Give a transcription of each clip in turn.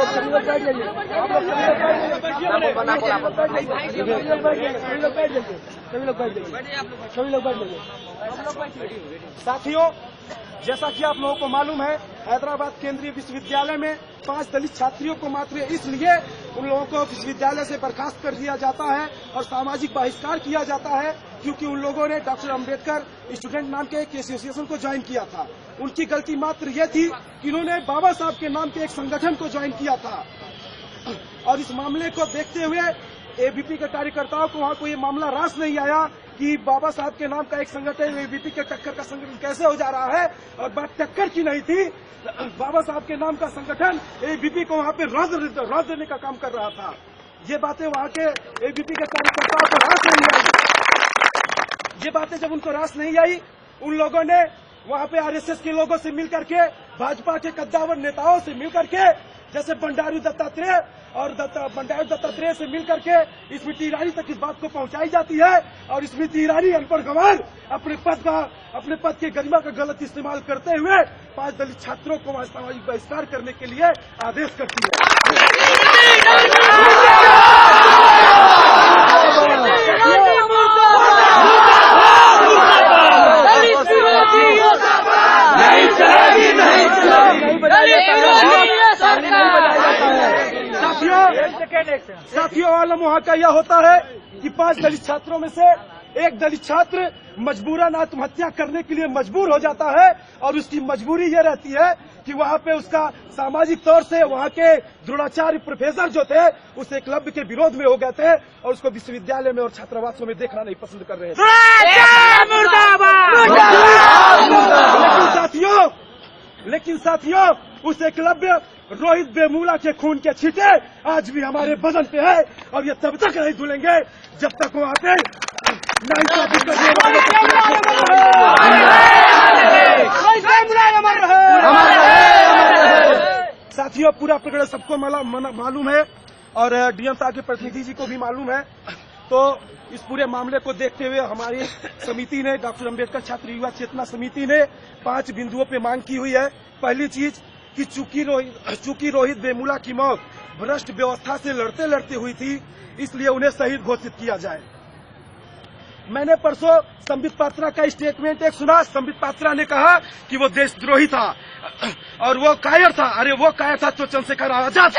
सभी लोग बैठ जाइए, आप लोग सभी लोग बैठ जाइए। साथियों, जैसा कि आप लोगों को मालूम है, हैदराबाद केंद्रीय विश्वविद्यालय में 5 दलित छात्रियों को मात्र इसलिए उन लोगों को विश्वविद्यालय से बर्खास्त कर दिया जाता है और सामाजिक बहिष्कार किया जाता है क्योंकि उन लोगों ने डॉक्टर अम्बेडकर स्टूडेंट नाम के एक एसोसिएशन को ज्वाइन किया था। उनकी गलती मात्र ये थी कि उन्होंने बाबा साहब के नाम के एक संगठन को ज्वाइन किया था और इस मामले को देखते हुए एबीपी के कार्यकर्ताओं को वहां कोई ये मामला रास नहीं आया कि बाबा साहब के नाम का एक संगठन एबीपी के टक्कर का संगठन कैसे हो जा रहा है। और बात टक्कर की नहीं थी, बाबा साहब के नाम का संगठन एबीपी को वहां पे राज देने का काम कर रहा था। ये बातें वहां के एबीपी के कार्यकर्ताओं को रास नहीं आई। ये बातें जब उनको रास नहीं आई, उन लोगों ने वहां पे आरएसएस के लोगों से मिलकर के, भाजपा के कद्दावर नेताओं से मिलकर के, जैसे बंडारू दत्तात्रेय और बंडारू दत्तात्रेय से मिलकर के स्मृति ईरानी तक इस बात को पहुंचाई जाती है और स्मृति ईरानी अनपढ़ गंवार अपने पद के गरिमा का गलत इस्तेमाल करते हुए 5 दलित छात्रों को सामाजिक बहिष्कार करने के लिए आदेश करती है। साथियों, आलम वहाँ का यह होता है कि 5 दलित छात्रों में से एक दलित छात्र मजबूरन आत्महत्या करने के लिए मजबूर हो जाता है और उसकी मजबूरी ये रहती है कि वहाँ पे उसका सामाजिक तौर से वहाँ के द्रोणाचार्य प्रोफेसर जो थे उस एकलव्य के विरोध में हो गए थे और उसको विश्वविद्यालय में और छात्रावासों में देखना नहीं पसंद कर रहे थे। लेकिन साथियों, उस एकलव्य रोहित वेमुला के खून के छींटे आज भी हमारे बदन पे है और ये तब तक नहीं धुलेंगे जब तक वहाँ पे साथियों, पूरा प्रकरण सबको मालूम है और डीएम साहब के प्रतिनिधि जी को भी मालूम है। तो इस पूरे मामले को देखते हुए हमारी समिति ने, डॉक्टर अम्बेडकर छात्र युवा चेतना समिति ने 5 बिंदुओं पे मांग की हुई है। पहली चीज कि चूंकि रोहित वेमुला की मौत भ्रष्ट व्यवस्था से लड़ते लड़ते हुई थी, इसलिए उन्हें शहीद घोषित किया जाए। मैंने परसों संबित पात्रा का स्टेटमेंट एक सुना। संबित पात्रा ने कहा कि वो देशद्रोही था और वो कायर था। अरे वो कायर था तो चंद्रशेखर आजाद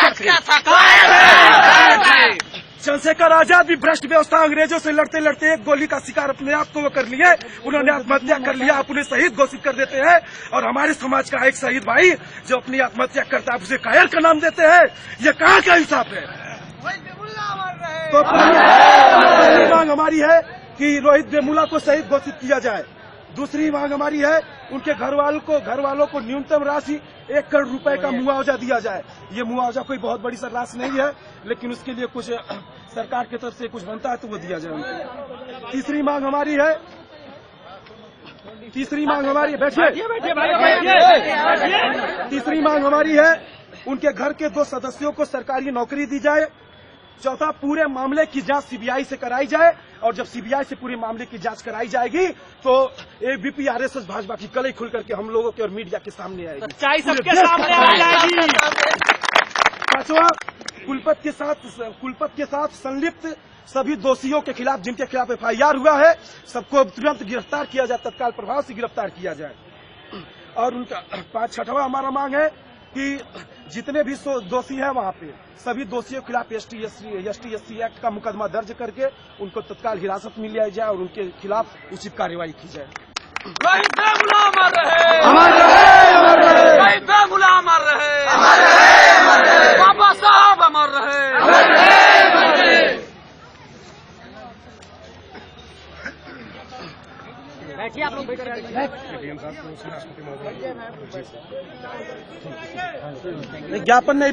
चंद्रशेखर आजाद भी भ्रष्ट व्यवस्था अंग्रेजों से लड़ते लड़ते एक गोली का शिकार अपने आप को वो कर लिए। उन्होंने आत्महत्या कर लिया, आप उन्हें शहीद घोषित कर देते हैं और हमारे समाज का एक शहीद भाई जो अपनी आत्महत्या करता है उसे कायर का नाम देते हैं। ये कहाँ का इंसाफ है? तो पहली मांग हमारी है कि रोहित वेमुला को शहीद घोषित किया जाए। दूसरी मांग हमारी है उनके घर वालों को न्यूनतम राशि 1 करोड़ रुपए का मुआवजा दिया जाए। ये मुआवजा कोई बहुत बड़ी राशि नहीं है, लेकिन उसके लिए कुछ सरकार की तरफ से कुछ बनता है तो वो दिया जाए। तीसरी मांग हमारी है उनके घर के 2 सदस्यों को सरकारी नौकरी दी जाए। चौथा, पूरे मामले की जांच सीबीआई से कराई जाए और जब सीबीआई से पूरे मामले की जांच कराई जाएगी तो एबीपी आरएसएस भाजपा की कलई खुल करके हम लोगों के और मीडिया के सामने आएगी, सच्चाई सबके सामने आ जाएगी। पांचवा, कुलपति के साथ संलिप्त सभी दोषियों के खिलाफ जिनके खिलाफ एफआईआर हुआ है सबको तुरंत गिरफ्तार किया जाए, तत्काल प्रभाव से गिरफ्तार किया जाए। और उनका छठवां हमारा मांग है कि जितने भी दोषी हैं वहाँ पे सभी दोषियों के खिलाफ एसटी एक्ट का मुकदमा दर्ज करके उनको तत्काल हिरासत में लिया जाए और उनके खिलाफ उचित कार्रवाई की जाए। बाबा साहब अमर रहे। बैठिए आप लोग, ज्ञापन नहीं